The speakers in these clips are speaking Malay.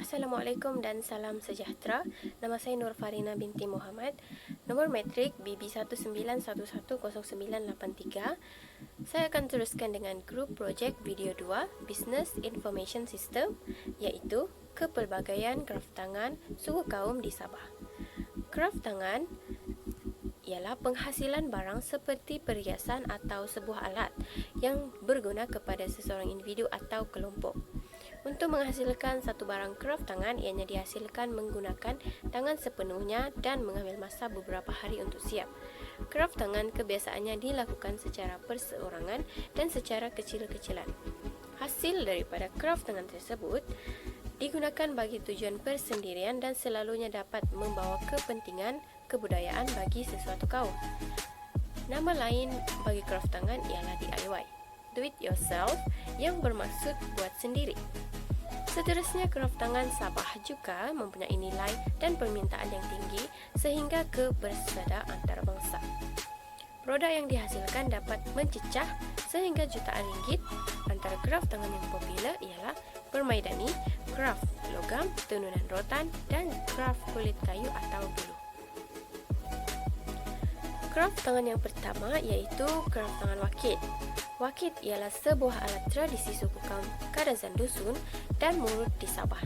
Assalamualaikum dan salam sejahtera. Nama saya Nur Farina binti Muhammad. Nomor metrik BB191100983. Saya akan teruskan dengan grup projek video 2 Business Information System, iaitu kepelbagaian kraft tangan suku kaum di Sabah. Kraft tangan ialah penghasilan barang seperti perhiasan atau sebuah alat yang berguna kepada seseorang individu atau kelompok. Untuk menghasilkan satu barang kraft tangan, ianya dihasilkan menggunakan tangan sepenuhnya dan mengambil masa beberapa hari untuk siap. Kraft tangan kebiasaannya dilakukan secara perseorangan dan secara kecil-kecilan. Hasil daripada kraft tangan tersebut digunakan bagi tujuan persendirian dan selalunya dapat membawa kepentingan kebudayaan bagi sesuatu kaum. Nama lain bagi kraft tangan ialah DIY, do it yourself, yang bermaksud buat sendiri. Seterusnya, kraft tangan Sabah juga mempunyai nilai dan permintaan yang tinggi sehingga kebersamaan antarabangsa. Produk yang dihasilkan dapat mencecah sehingga jutaan ringgit. Antara kraft tangan yang popular ialah permaidani, kraft logam, tenunan rotan dan kraft kulit kayu atau bulu. Kraft tangan yang pertama iaitu kraft tangan wakit. Wakit ialah sebuah alat tradisi suku kaum Kadazan Dusun dan Murut di Sabah.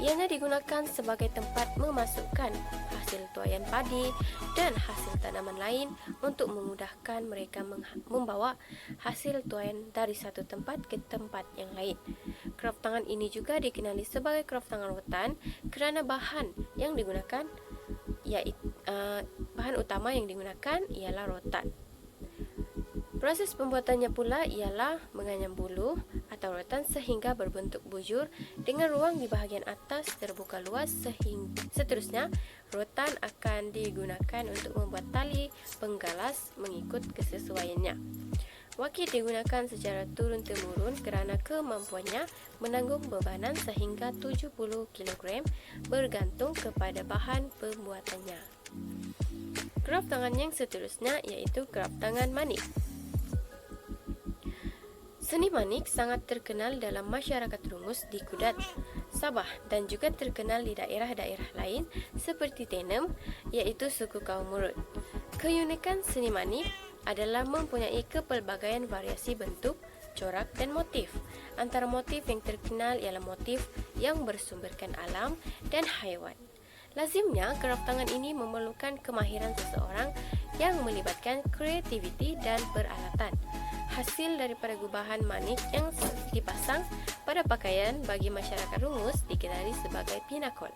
Ianya digunakan sebagai tempat memasukkan hasil tuaian padi dan hasil tanaman lain untuk memudahkan mereka membawa hasil tuaian dari satu tempat ke tempat yang lain. Kraft tangan ini juga dikenali sebagai kraft tangan rotan kerana bahan utama yang digunakan ialah rotan. Proses pembuatannya pula ialah menganyam bulu atau rotan sehingga berbentuk bujur dengan ruang di bahagian atas terbuka luas. Seterusnya, rotan akan digunakan untuk membuat tali penggalas mengikut kesesuaiannya. Wakit digunakan secara turun-temurun kerana kemampuannya menanggung bebanan sehingga 70 kg bergantung kepada bahan pembuatannya. Kraft tangan yang seterusnya iaitu kraft tangan manik. Seni manik sangat terkenal dalam masyarakat Rungus di Kudat, Sabah dan juga terkenal di daerah-daerah lain seperti Tenem, iaitu suku kaum Murut. Keunikan seni manik adalah mempunyai kepelbagaian variasi bentuk, corak dan motif. Antara motif yang terkenal ialah motif yang bersumberkan alam dan haiwan. Lazimnya, kraft tangan ini memerlukan kemahiran seseorang yang melibatkan kreativiti dan peralatan. Hasil daripada gubahan manik yang dipasang pada pakaian bagi masyarakat Rungus dikenali sebagai pinakol.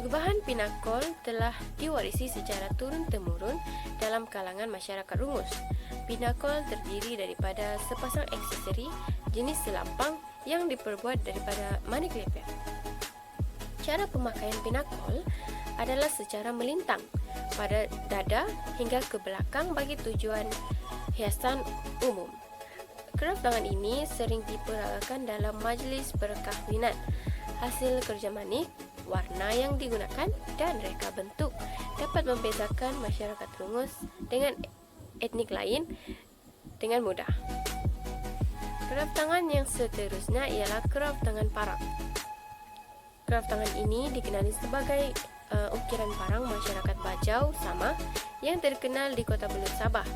Gubahan pinakol telah diwarisi secara turun-temurun dalam kalangan masyarakat Rungus. Pinakol terdiri daripada sepasang aksesori jenis selampang yang diperbuat daripada manik lepet. Cara pemakaian pinakol adalah secara melintang pada dada hingga ke belakang bagi tujuan hiasan umum. Kraft tangan ini sering diperagakan dalam majlis perkahwinan. Hasil kerja manik, warna yang digunakan dan reka bentuk dapat membezakan masyarakat Rungus dengan etnik lain dengan mudah. Kraft tangan yang seterusnya ialah kraft tangan parang. Kraft tangan ini dikenali sebagai ukiran parang masyarakat Bajau Sama yang terkenal di Kota Belud, Sabah.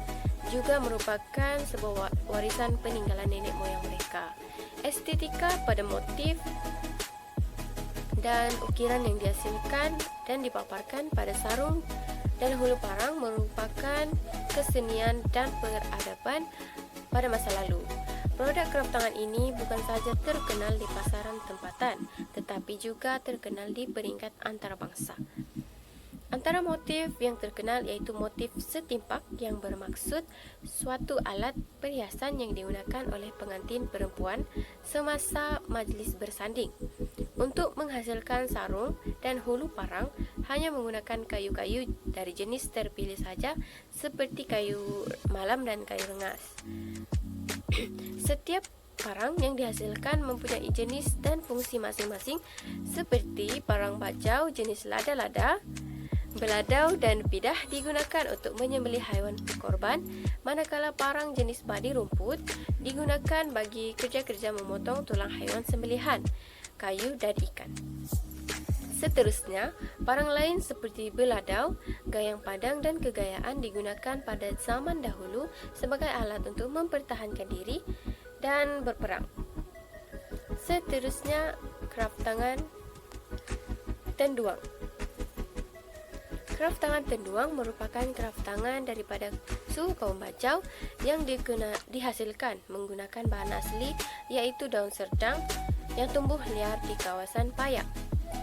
Juga merupakan sebuah warisan peninggalan nenek moyang mereka. Estetika pada motif dan ukiran yang dihasilkan dan dipaparkan pada sarung dan hulu parang merupakan kesenian dan peradaban pada masa lalu. Produk kraft tangan ini bukan sahaja terkenal di pasaran tempatan, tetapi juga terkenal di peringkat antarabangsa. Antara motif yang terkenal iaitu motif setimpak yang bermaksud suatu alat perhiasan yang digunakan oleh pengantin perempuan semasa majlis bersanding. Untuk menghasilkan sarung dan hulu parang hanya menggunakan kayu-kayu dari jenis terpilih saja seperti kayu malam dan kayu rengas. Setiap parang yang dihasilkan mempunyai jenis dan fungsi masing-masing seperti parang bajau jenis lada-lada, beladau dan pidah digunakan untuk menyembelih haiwan korban, manakala parang jenis padi rumput digunakan bagi kerja-kerja memotong tulang haiwan sembelihan. kayu dan ikan. Seterusnya, barang lain seperti beladau, gayang padang dan kegayaan digunakan pada zaman dahulu sebagai alat untuk mempertahankan diri dan berperang. Seterusnya, kraft tangan tenduang. Kraft tangan tenduang merupakan kraft tangan daripada suku kaum Bajau yang dihasilkan menggunakan bahan asli iaitu daun serdang yang tumbuh liar di kawasan Payak.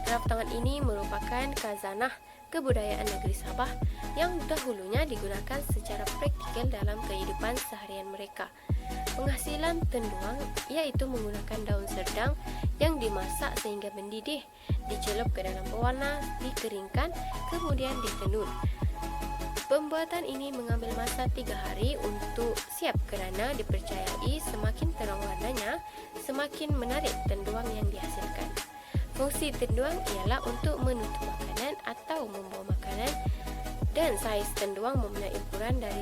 Kraft tangan ini merupakan khazanah kebudayaan negeri Sabah yang dahulunya digunakan secara praktikal dalam kehidupan seharian mereka. Penghasilan tenduang iaitu menggunakan daun serdang yang dimasak sehingga mendidih, dicelup ke dalam pewarna, dikeringkan, kemudian ditenun. Pembuatan ini mengambil masa 3 hari untuk siap kerana dipercayai semakin terang warnanya, semakin menarik tenduang yang dihasilkan. Fungsi tenduang ialah untuk menutup makanan atau membawa makanan dan saiz tenduang mempunyai ukuran dari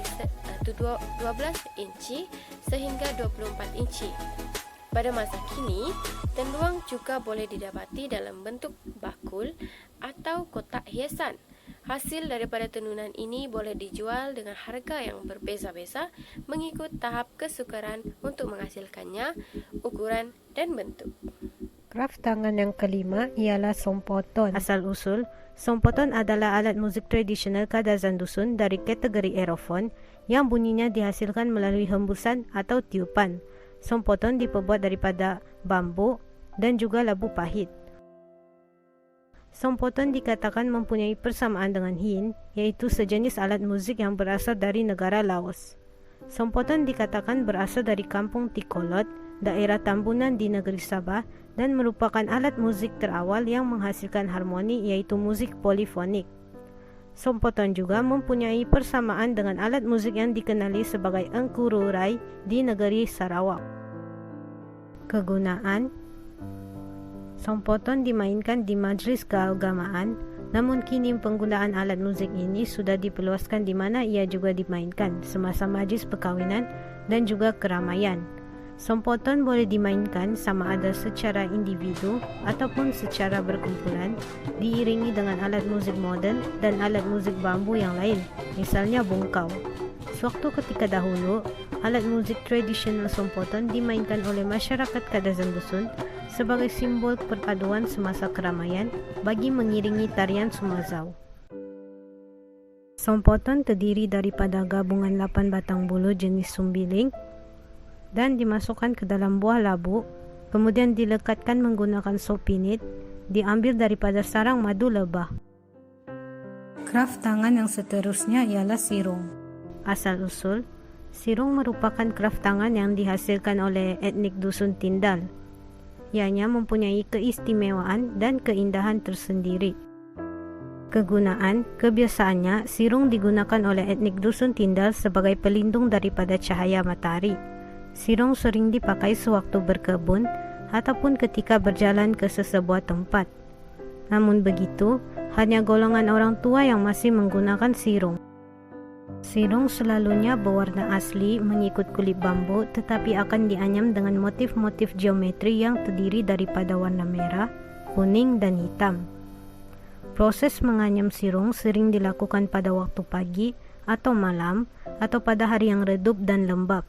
12 inci sehingga 24 inci. Pada masa kini, tenduang juga boleh didapati dalam bentuk bakul atau kotak hiasan. Hasil daripada tenunan ini boleh dijual dengan harga yang berbeza-beza mengikut tahap kesukaran untuk menghasilkannya, ukuran dan bentuk. Kraft tangan yang kelima ialah sompoton. Asal-usul, sompoton adalah alat muzik tradisional Kadazan Dusun dari kategori aerofon yang bunyinya dihasilkan melalui hembusan atau tiupan. Sompoton diperbuat daripada bambu dan juga labu pahit. Sompoton dikatakan mempunyai persamaan dengan hin, iaitu sejenis alat muzik yang berasal dari negara Laos. Sompoton dikatakan berasal dari kampung Tikolot, daerah Tambunan di negeri Sabah dan merupakan alat muzik terawal yang menghasilkan harmoni iaitu muzik polifonik. Sompoton juga mempunyai persamaan dengan alat muzik yang dikenali sebagai engkururai di negeri Sarawak. Kegunaan: sompoton dimainkan di majlis keagamaan, namun kini penggunaan alat muzik ini sudah diperluaskan di mana ia juga dimainkan semasa majlis perkahwinan dan juga keramaian. Sompoton boleh dimainkan sama ada secara individu ataupun secara berkumpulan, diiringi dengan alat muzik moden dan alat muzik bambu yang lain, misalnya bungkau. Sewaktu ketika dahulu, alat muzik tradisional sompoton dimainkan oleh masyarakat Kadazan Dusun sebagai simbol perpaduan semasa keramaian bagi mengiringi tarian Sumazau. Sompoton terdiri daripada gabungan 8 batang bulu jenis sumbiling dan dimasukkan ke dalam buah labu, kemudian dilekatkan menggunakan sopinit, diambil daripada sarang madu lebah. Kraft tangan yang seterusnya ialah sirung. Asal-usul, sirung merupakan kraft tangan yang dihasilkan oleh etnik Dusun Tindal. Ianya mempunyai keistimewaan dan keindahan tersendiri. Kegunaan: kebiasaannya, sirung digunakan oleh etnik Dusun Tindal sebagai pelindung daripada cahaya matahari. Sirung sering dipakai sewaktu berkebun ataupun ketika berjalan ke sesebuah tempat. Namun begitu, hanya golongan orang tua yang masih menggunakan sirung. Sirung selalunya berwarna asli mengikut kulit bambu, tetapi akan dianyam dengan motif-motif geometri yang terdiri daripada warna merah, kuning dan hitam. Proses menganyam sirung sering dilakukan pada waktu pagi atau malam atau pada hari yang redup dan lembab.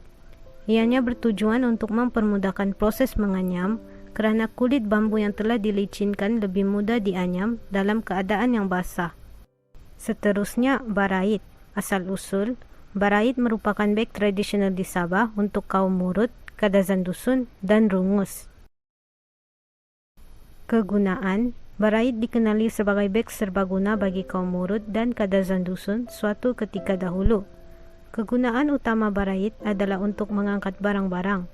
Ianya bertujuan untuk mempermudahkan proses menganyam kerana kulit bambu yang telah dilicinkan lebih mudah dianyam dalam keadaan yang basah. Seterusnya, barait. Asal-usul, barait merupakan beg tradisional di Sabah untuk kaum Murut, Kadazan Dusun dan Rungus. Kegunaan: barait dikenali sebagai beg serbaguna bagi kaum Murut dan Kadazan Dusun suatu ketika dahulu. Kegunaan utama barait adalah untuk mengangkat barang-barang.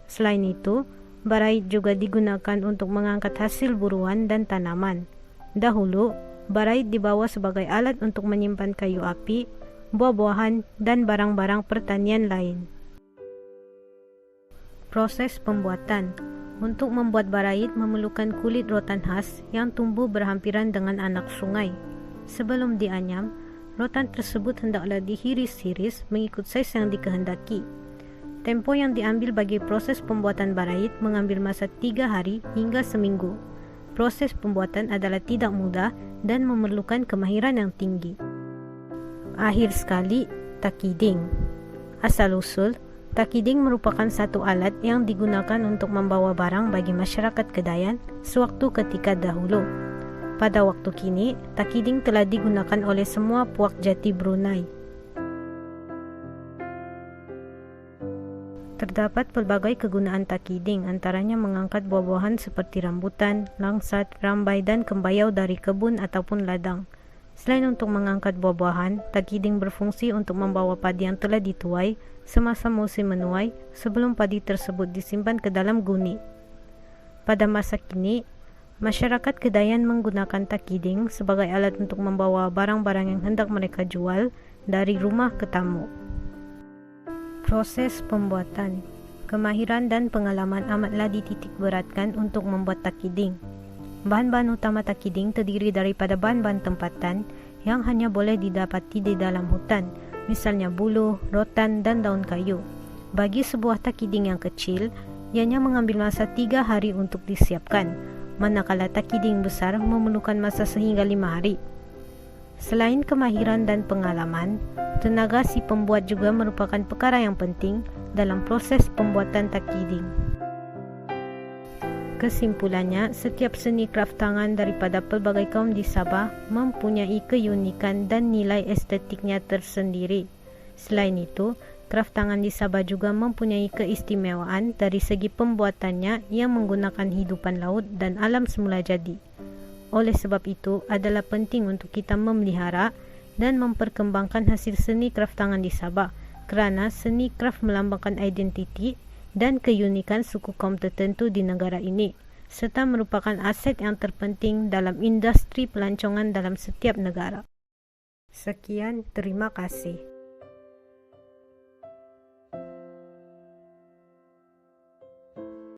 Selain itu, barait juga digunakan untuk mengangkat hasil buruan dan tanaman. Dahulu, barait dibawa sebagai alat untuk menyimpan kayu api, buah-buahan dan barang-barang pertanian lain. Proses pembuatan: untuk membuat barait memerlukan kulit rotan khas yang tumbuh berhampiran dengan anak sungai. Sebelum dianyam, rotan tersebut hendaklah dihiris-hiris mengikut saiz yang dikehendaki. Tempo yang diambil bagi proses pembuatan barait mengambil masa 3 hari hingga seminggu. Proses pembuatan adalah tidak mudah dan memerlukan kemahiran yang tinggi. Akhir sekali, takiding. Asal-usul, takiding merupakan satu alat yang digunakan untuk membawa barang bagi masyarakat Kedayan sewaktu ketika dahulu. Pada waktu kini, takiding telah digunakan oleh semua puak jati Brunei. Terdapat pelbagai kegunaan takiding, antaranya mengangkat buah-buahan seperti rambutan, langsat, rambai dan kembayau dari kebun ataupun ladang. Selain untuk mengangkat buah-buahan, takiding berfungsi untuk membawa padi yang telah dituai semasa musim menuai sebelum padi tersebut disimpan ke dalam guni. Pada masa kini, masyarakat Kedayan menggunakan takiding sebagai alat untuk membawa barang-barang yang hendak mereka jual dari rumah ke tamu. Proses pembuatan. Kemahiran dan pengalaman amatlah dititik beratkan untuk membuat takiding. Bahan-bahan utama takiding terdiri daripada bahan-bahan tempatan yang hanya boleh didapati di dalam hutan, misalnya buluh, rotan dan daun kayu. Bagi sebuah takiding yang kecil, ianya mengambil masa 3 hari untuk disiapkan, manakala takiding besar memerlukan masa sehingga 5 hari. Selain kemahiran dan pengalaman, tenaga si pembuat juga merupakan perkara yang penting dalam proses pembuatan takiding. Kesimpulannya, setiap seni kraf tangan daripada pelbagai kaum di Sabah mempunyai keunikan dan nilai estetiknya tersendiri. Selain itu, kraf tangan di Sabah juga mempunyai keistimewaan dari segi pembuatannya yang menggunakan hidupan laut dan alam semula jadi. Oleh sebab itu, adalah penting untuk kita memelihara dan memperkembangkan hasil seni kraf tangan di Sabah, kerana seni kraf melambangkan identiti dan keunikan suku kaum tertentu di negara ini, serta merupakan aset yang terpenting dalam industri pelancongan dalam setiap negara. Sekian, terima kasih.